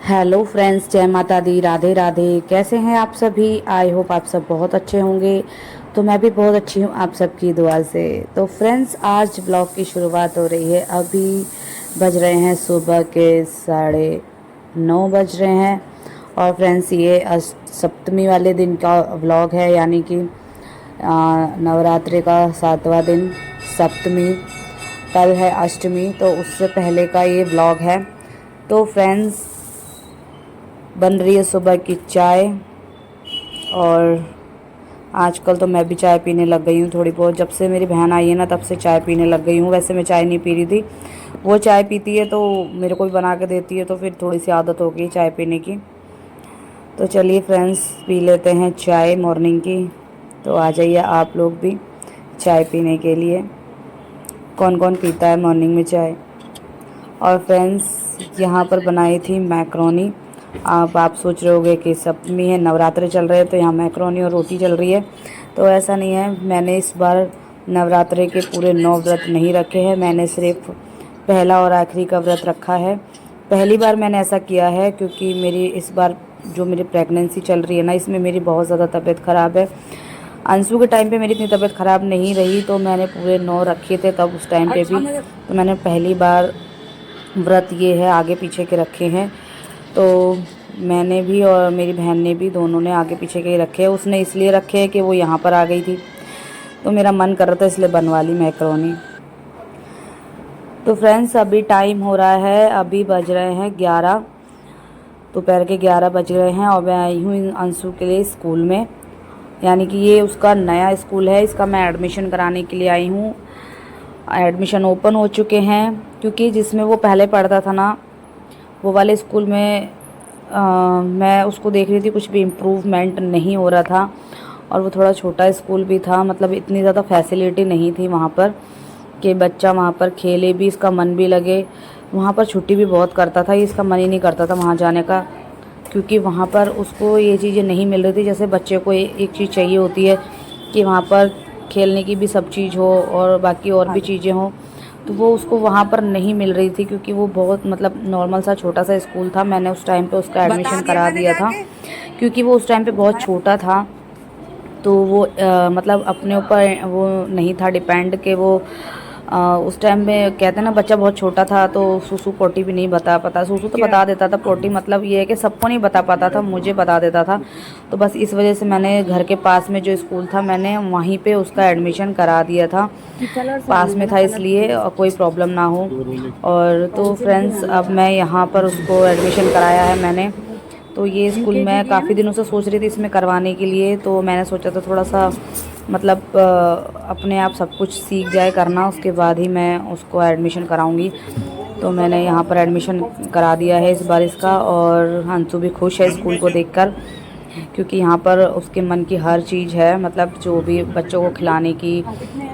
Hello friends, जय माता दी, राधे राधे। कैसे हैं आप सभी? आई होप आप सब बहुत अच्छे होंगे। तो मैं भी बहुत अच्छी हूँ आप सबकी दुआ से। तो फ्रेंड्स, आज ब्लॉग की शुरुआत हो रही है। अभी बज रहे हैं सुबह के 9:30 बज रहे हैं। और फ्रेंड्स, ये सप्तमी वाले दिन का ब्लॉग है, यानी कि नवरात्रि का 7वां दिन सप्तमी। कल है अष्टमी, तो उससे पहले का ये ब्लॉग है। तो फ्रेंड्स, बन रही है सुबह की चाय। और आजकल तो मैं भी चाय पीने लग गई हूँ थोड़ी बहुत। जब से मेरी बहन आई है ना, तब से चाय पीने लग गई हूँ। वैसे मैं चाय नहीं पी रही थी, वो चाय पीती है तो मेरे को भी बना के देती है, तो फिर थोड़ी सी आदत हो गई चाय पीने की। तो चलिए फ्रेंड्स, पी लेते हैं चाय मॉर्निंग की। तो आ जाइए आप लोग भी चाय पीने के लिए। कौन कौन पीता है मॉर्निंग में चाय? और फ्रेंड्स, यहाँ पर बनाई थी मैक्रोनी। आप सोच रहे होंगे कि सप्तमी है, नवरात्रे चल रहे हैं, तो यहाँ मैक्रोनी और रोटी चल रही है। तो ऐसा नहीं है। मैंने इस बार नवरात्रे के पूरे 9 व्रत नहीं रखे हैं। मैंने सिर्फ पहला और आखिरी का व्रत रखा है। पहली बार मैंने ऐसा किया है क्योंकि मेरी इस बार जो मेरी प्रेगनेंसी चल रही है ना, इसमें मेरी बहुत ज़्यादा तबीयत ख़राब है। अंशु के टाइम पे मेरी इतनी तबीयत ख़राब नहीं रही, तो मैंने पूरे 9 रखे थे तब उस टाइम पे भी। तो मैंने पहली बार व्रत ये है आगे पीछे के रखे हैं। तो मैंने भी और मेरी बहन ने भी, दोनों ने आगे पीछे के ही रखे हैं। उसने इसलिए रखे हैं कि वो यहाँ पर आ गई थी, तो मेरा मन कर रहा था इसलिए बनवा ली मैक्रोनी। तो फ्रेंड्स, अभी टाइम हो रहा है, अभी बज रहे हैं 11, दोपहर के 11 बज रहे हैं। और मैं आई हूँ अंशु के लिए स्कूल में, यानी कि ये उसका नया स्कूल है, इसका मैं एडमिशन कराने के लिए आई हूँ। एडमिशन ओपन हो चुके हैं, क्योंकि जिसमें वो पहले पढ़ता था ना, वो वाले स्कूल में मैं उसको देख रही थी, कुछ भी इम्प्रूवमेंट नहीं हो रहा था। और वो थोड़ा छोटा स्कूल भी था, मतलब इतनी ज़्यादा फैसिलिटी नहीं थी वहाँ पर कि बच्चा वहाँ पर खेले भी, इसका मन भी लगे। वहाँ पर छुट्टी भी बहुत करता था, इसका मन ही नहीं करता था वहाँ जाने का, क्योंकि वहाँ पर उसको ये चीज़ें नहीं मिल रही थी। जैसे बच्चे को एक चीज़ चाहिए होती है कि वहाँ पर खेलने की भी सब चीज़ हो और बाकी और भी चीज़ें हों, तो वो उसको वहाँ पर नहीं मिल रही थी, क्योंकि वो बहुत मतलब नॉर्मल सा छोटा सा स्कूल था। मैंने उस टाइम पे उसका एडमिशन करा दिया था, क्योंकि वो उस टाइम पे बहुत छोटा था। तो वो मतलब अपने ऊपर वो नहीं था डिपेंड कि वो उस टाइम में, कहते हैं ना, बच्चा बहुत छोटा था तो सूसू पोटी भी नहीं बता पाता। सूसू तो बता देता था, पोटी मतलब ये है कि सबको नहीं बता पाता था, मुझे बता देता था। तो बस इस वजह से मैंने घर के पास में जो स्कूल था, मैंने वहीं पे उसका एडमिशन करा दिया था। पास में था इसलिए कोई प्रॉब्लम ना हो। और तो फ्रेंड्स, अब मैं यहाँ पर उसको एडमिशन कराया है मैंने। तो ये स्कूल मैं काफ़ी दिनों से सोच रही थी इसमें करवाने के लिए। तो मैंने सोचा था थोड़ा सा मतलब अपने आप सब कुछ सीख जाए करना, उसके बाद ही मैं उसको एडमिशन कराऊंगी। तो मैंने यहाँ पर एडमिशन करा दिया है इस बार इसका। और हंसू भी खुश है स्कूल को देखकर, क्योंकि यहाँ पर उसके मन की हर चीज़ है, मतलब जो भी बच्चों को खिलाने की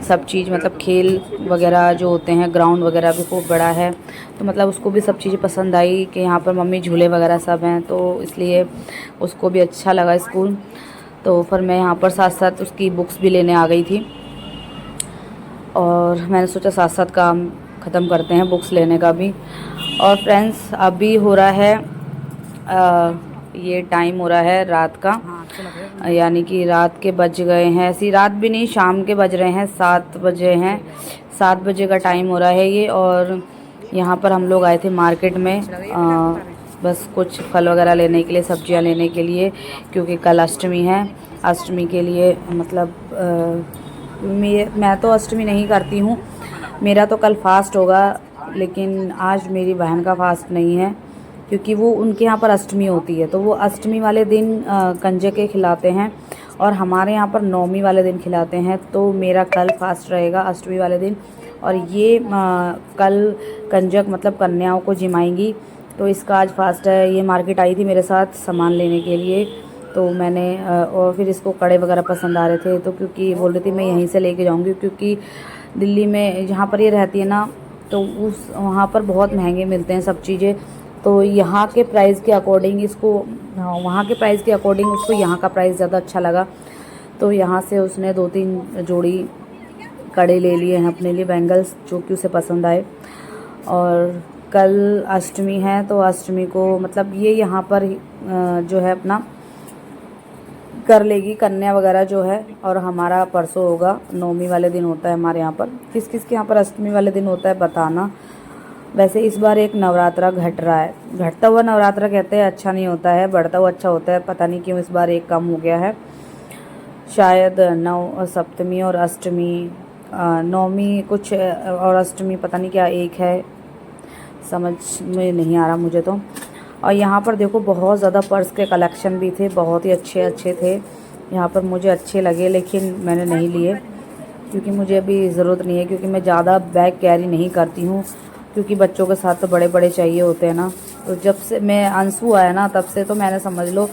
सब चीज़, मतलब खेल वगैरह जो होते हैं, ग्राउंड वगैरह भी खूब बड़ा है। तो मतलब उसको भी सब चीज़ें पसंद आई कि यहाँ पर मम्मी झूले वगैरह सब हैं, तो इसलिए उसको भी अच्छा लगा स्कूल। तो फिर मैं यहाँ पर साथ साथ उसकी बुक्स भी लेने आ गई थी, और मैंने सोचा साथ साथ काम ख़त्म करते हैं बुक्स लेने का भी। और फ्रेंड्स, अभी हो रहा है ये टाइम हो रहा है रात का, यानी कि रात के बज गए हैं, ऐसी रात भी नहीं, शाम के बज रहे हैं, 7 बजे हैं। 7 बजे का टाइम हो रहा है ये। और यहाँ पर हम लोग आए थे मार्केट में, बस कुछ फल वगैरह लेने के लिए, सब्जियाँ लेने के लिए, क्योंकि कल अष्टमी है। अष्टमी के लिए मतलब मैं तो अष्टमी नहीं करती हूँ, मेरा तो कल फास्ट होगा। लेकिन आज मेरी बहन का फास्ट नहीं है, क्योंकि वो उनके यहाँ पर अष्टमी होती है, तो वो अष्टमी वाले दिन कंजके खिलाते हैं, और हमारे यहाँ पर नौमी वाले दिन खिलाते हैं। तो मेरा कल फास्ट रहेगा अष्टमी वाले दिन। और ये कल कंजक मतलब कन्याओं को जिमाएंगी, तो इसका आज फास्ट है। ये मार्केट आई थी मेरे साथ सामान लेने के लिए, तो मैंने और फिर इसको कड़े वगैरह पसंद आ रहे थे, तो क्योंकि बोल रही थी मैं यहीं से लेके जाऊंगी, क्योंकि दिल्ली में जहाँ पर ये रहती है ना, तो उस वहाँ पर बहुत महंगे मिलते हैं सब चीज़ें। तो यहाँ के प्राइस के अकॉर्डिंग इसको, हाँ, वहाँ के प्राइस के अकॉर्डिंग उसको यहाँ का प्राइस ज़्यादा अच्छा लगा। तो यहाँ से उसने 2-3 जोड़ी कड़े ले लिए हैं अपने लिए, बैंगल्स, जो कि उसे पसंद आए। और कल अष्टमी है, तो अष्टमी को मतलब ये यहाँ पर जो है अपना कर लेगी कन्या वगैरह जो है। और हमारा परसों होगा, नौमी वाले दिन होता है हमारे यहाँ पर। किस किस के यहाँ पर अष्टमी वाले दिन होता है बताना। वैसे इस बार एक नवरात्रा घट रहा है, घटता हुआ नवरात्रा कहते हैं अच्छा नहीं होता है, बढ़ता हुआ अच्छा होता है। पता नहीं क्यों इस बार एक कम हो गया है, शायद नौ सप्तमी और अष्टमी, नौमी कुछ और अष्टमी पता नहीं क्या एक है, समझ में नहीं आ रहा मुझे तो। और यहाँ पर देखो बहुत ज़्यादा पर्स के कलेक्शन भी थे, बहुत ही अच्छे अच्छे थे यहाँ पर, मुझे अच्छे लगे लेकिन मैंने नहीं लिए क्योंकि मुझे अभी ज़रूरत नहीं है, क्योंकि मैं ज़्यादा बैग कैरी नहीं करती हूँ, क्योंकि बच्चों के साथ तो बड़े बड़े चाहिए होते हैं ना। तो जब से मैं अंशु आया ना तब से तो मैंने समझ लो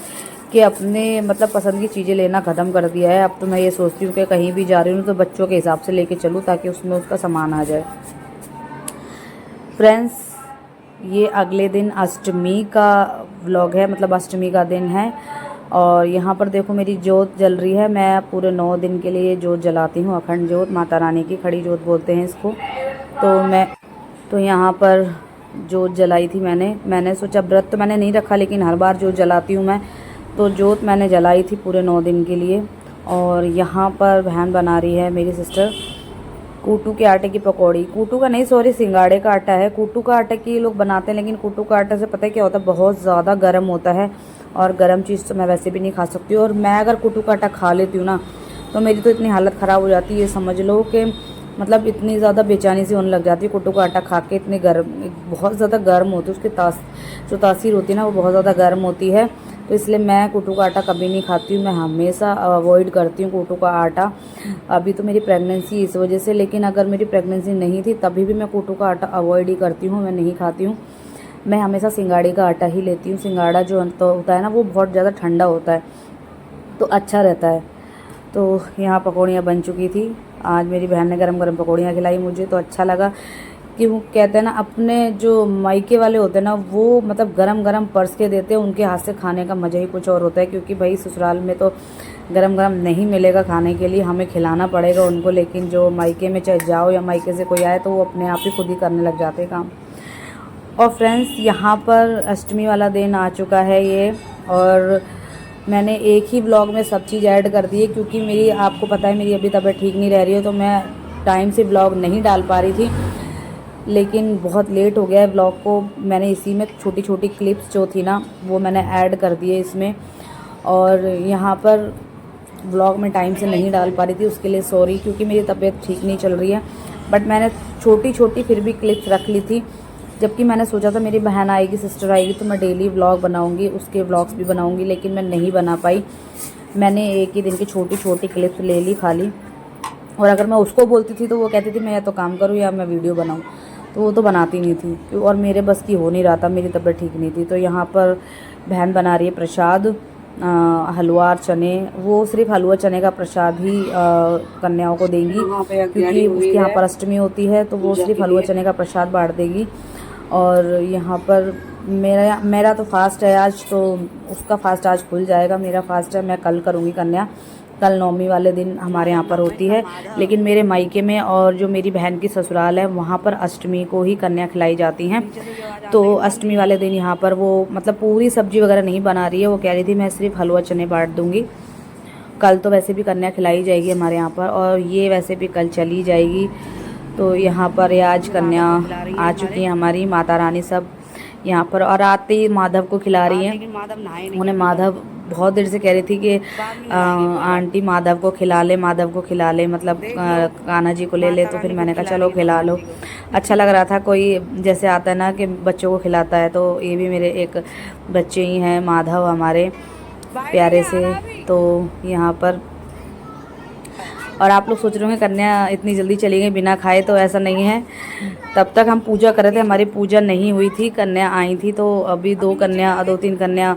कि अपने मतलब पसंद की चीज़ें लेना ख़त्म कर दिया है। अब तो मैं ये सोचती हूँ कि कहीं भी जा रही हूँ तो बच्चों के हिसाब से लेके चलूँ ताकि उसमें उसका सामान आ जाए। फ्रेंड्स, ये अगले दिन अष्टमी का व्लॉग है, मतलब अष्टमी का दिन है। और यहाँ पर देखो मेरी जोत जल रही है। मैं पूरे 9 दिन के लिए जोत जलाती हूँ, अखंड जोत, माता रानी की खड़ी जोत बोलते हैं इसको। तो यहाँ पर जोत जलाई थी मैंने सोचा, व्रत तो मैंने नहीं रखा लेकिन हर बार जोत जलाती हूँ मैं, तो जोत मैंने जलाई थी पूरे 9 दिन के लिए। और यहाँ पर बहन बना रही है मेरी सिस्टर कूटू के आटे की पकौड़ी। कूटू का नहीं, सॉरी, सिंगाड़े का आटा है। कूटू का आटा की लोग बनाते हैं, लेकिन कूटू का आटा से पता है क्या होता है, बहुत ज़्यादा गर्म होता है और गर्म चीज़ तो मैं वैसे भी नहीं खा सकती हूँ। और मैं अगर कूटू का आटा खा लेती हूँ ना तो मेरी तो इतनी हालत ख़राब हो जाती है, ये समझ लो कि मतलब इतनी ज़्यादा बेचैनी सी होने लग जाती है कूटू का आटा खा के। इतनी गर्म, बहुत ज़्यादा गर्म होती है, उसकी जो तासीर होती है ना वो बहुत ज़्यादा गर्म होती है। तो इसलिए मैं कूटू का आटा कभी नहीं खाती हूँ, मैं हमेशा अवॉइड करती हूँ कूटू का आटा। अभी तो मेरी प्रेगनेंसी इस वजह से, लेकिन अगर मेरी प्रेगनेंसी नहीं थी तभी भी मैं कूटू का आटा अवॉइड ही करती हूँ, मैं नहीं खाती हूँ। मैं हमेशा सिंगाड़े का आटा ही लेती हूँ। सिंगाड़ा जो तो होता है ना वो बहुत ज़्यादा ठंडा होता है तो अच्छा रहता है। तो यहाँ पकौड़ियाँ बन चुकी थी, आज मेरी बहन ने गरम गरम पकौड़ियाँ खिलाई मुझे, तो अच्छा लगा कि वो कहते हैं ना अपने जो मायके वाले होते हैं ना वो मतलब गरम गरम परस के देते हैं, उनके हाथ से खाने का मज़ा ही कुछ और होता है। क्योंकि भाई ससुराल में तो गरम गरम नहीं मिलेगा खाने के लिए, हमें खिलाना पड़ेगा उनको। लेकिन जो मायके में चाहे जाओ या मायके से कोई आए तो वो अपने आप ही खुद ही करने लग जाते हैं काम। और फ्रेंड्स, यहाँ पर अष्टमी वाला दिन आ चुका है ये, और मैंने एक ही व्लॉग में सब चीज़ ऐड कर दी है क्योंकि मेरी, आपको पता है मेरी अभी तबीयत ठीक नहीं रह रही है, तो मैं टाइम से व्लॉग नहीं डाल पा रही थी। लेकिन बहुत लेट हो गया है व्लॉग को, मैंने इसी में छोटी छोटी क्लिप्स जो थी ना वो मैंने ऐड कर दी है इसमें। और यहाँ पर व्लॉग में टाइम से नहीं डाल पा रही थी, उसके लिए सॉरी, क्योंकि मेरी तबीयत ठीक नहीं चल रही है। बट मैंने छोटी छोटी फिर भी क्लिप्स रख ली थी, जबकि मैंने सोचा था मेरी बहन आएगी, सिस्टर आएगी, तो मैं डेली व्लॉग बनाऊंगी, उसके व्लॉग्स भी बनाऊंगी, लेकिन मैं नहीं बना पाई। मैंने एक ही दिन की छोटी छोटी क्लिप्स ले ली खाली। और अगर मैं उसको बोलती थी तो वो कहती थी मैं या तो काम करूँ या मैं वीडियो बनाऊँ, तो वो तो बनाती नहीं थी और मेरे बस की हो नहीं रहा था, मेरी तबीयत ठीक नहीं थी। तो यहाँ पर बहन बना रही है प्रसाद, हलवा और चने। वो सिर्फ हलवा चने का प्रसाद ही कन्याओं को देंगी, क्योंकि उसके यहाँ पर अष्टमी होती है, तो वो सिर्फ हलवा चने का प्रसाद बांट देगी। और यहाँ पर मेरा तो फास्ट है आज, तो उसका फास्ट आज खुल जाएगा, मेरा फास्ट है, मैं कल करूँगी कन्या। कल नौमी वाले दिन हमारे यहाँ पर होती है, लेकिन मेरे मायके में और जो मेरी बहन की ससुराल है वहाँ पर अष्टमी को ही कन्या खिलाई जाती हैं। तो अष्टमी वाले दिन यहाँ पर वो मतलब पूरी सब्जी वगैरह नहीं बना रही है, वो कह रही थी मैं सिर्फ हलवा चने बांट दूँगी। कल तो वैसे भी कन्या खिलाई जाएगी हमारे यहाँ पर, और ये वैसे भी कल चली जाएगी। तो यहाँ पर आज कन्या आ चुकी है हमारी, माता रानी सब यहाँ पर, और आते ही माधव को खिला रही हैं। उन्हें माधव बहुत देर से कह रही थी कि आंटी माधव को खिला ले, माधव को खिला ले, मतलब कान्हा जी को ले ले। तो फिर मैंने कहा चलो खिला लो, अच्छा लग रहा था, कोई जैसे आता है ना कि बच्चों को खिलाता है, तो ये भी मेरे एक बच्चे ही हैं माधव हमारे प्यारे से। तो यहाँ पर, और आप लोग सोच रहे होंगे कन्या इतनी जल्दी चली गई बिना खाए, तो ऐसा नहीं है। तब तक हम पूजा कर रहे थे, हमारी पूजा नहीं हुई थी, कन्या आई थी। तो अभी 2-3 कन्या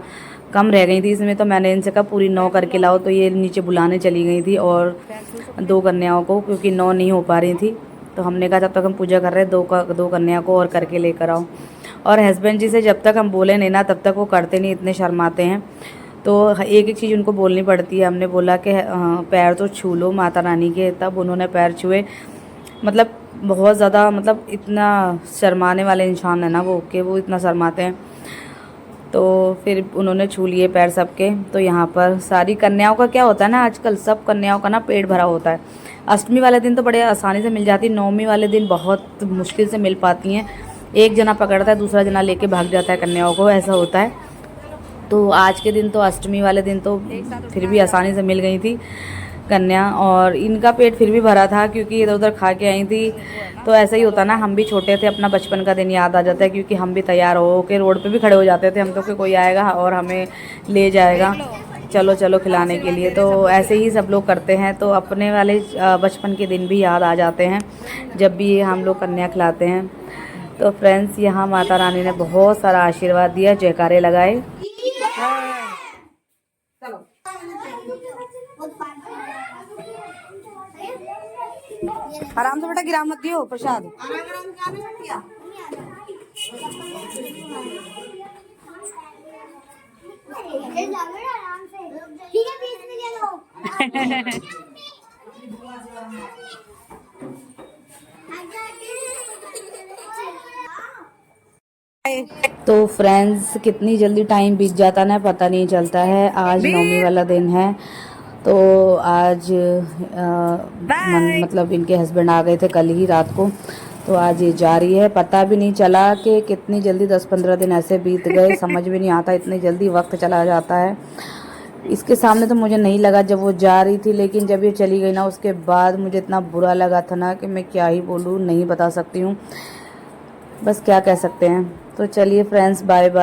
कम रह गई थी इसमें, तो मैंने इनसे कहा पूरी 9 करके लाओ, तो ये नीचे बुलाने चली गई थी और 2 कन्याओं को, क्योंकि 9 नहीं हो पा रही थी। तो हमने कहा जब तक हम पूजा कर रहे हैं 2 कन्या को और करके लेकर आओ। और हस्बैंड जी से जब तक हम बोले नहीं ना तब तक वो करते नहीं, इतने शर्माते हैं। तो एक एक चीज़ उनको बोलनी पड़ती है। हमने बोला कि पैर तो छू लो माता रानी के, तब उन्होंने पैर छुए। मतलब बहुत ज़्यादा मतलब इतना शर्माने वाले इंसान है ना वो, कि वो इतना शर्माते हैं। तो फिर उन्होंने छू लिए पैर सबके। तो यहाँ पर सारी कन्याओं का क्या होता है ना, आजकल सब कन्याओं का ना पेट भरा होता है। अष्टमी वाले दिन तो बड़े आसानी से मिल जाती है, नवमी वाले दिन बहुत मुश्किल से मिल पाती हैं। एक जना पकड़ता है, दूसरा जना लेके भाग जाता है कन्याओं को, ऐसा होता है। तो आज के दिन तो अष्टमी वाले दिन तो फिर भी आसानी से मिल गई थी कन्या, और इनका पेट फिर भी भरा था क्योंकि इधर उधर खा के आई थी। तो ऐसा ही होता ना, हम भी छोटे थे, अपना बचपन का दिन याद आ जाता है, क्योंकि हम भी तैयार हो के रोड पे भी खड़े हो जाते थे हम तो, कि कोई आएगा और हमें ले जाएगा, चलो चलो खिलाने के लिए। तो ऐसे ही सब लोग करते हैं। तो अपने वाले बचपन के दिन भी याद आ जाते हैं जब भी हम लोग कन्या खिलाते हैं। तो फ्रेंड्स, यहाँ माता रानी ने बहुत सारा आशीर्वाद दिया, जयकारे लगाए। आराम से बेटा, गिरा मत दियो प्रसाद। तो फ्रेंड्स, कितनी जल्दी टाइम बीत जाता ना, पता नहीं चलता है। आज नवमी वाला दिन है। तो आज मतलब इनके हस्बैंड आ गए थे कल ही रात को, तो आज ये जा रही है। पता भी नहीं चला कि कितनी जल्दी 10-15 दिन ऐसे बीत गए, समझ भी नहीं आता, इतनी जल्दी वक्त चला जाता है। इसके सामने तो मुझे नहीं लगा जब वो जा रही थी, लेकिन जब ये चली गई ना, उसके बाद मुझे इतना बुरा लगा था ना कि मैं क्या ही बोलूँ, नहीं बता सकती हूँ, बस क्या कह सकते हैं। तो चलिए फ्रेंड्स, बाय बाय।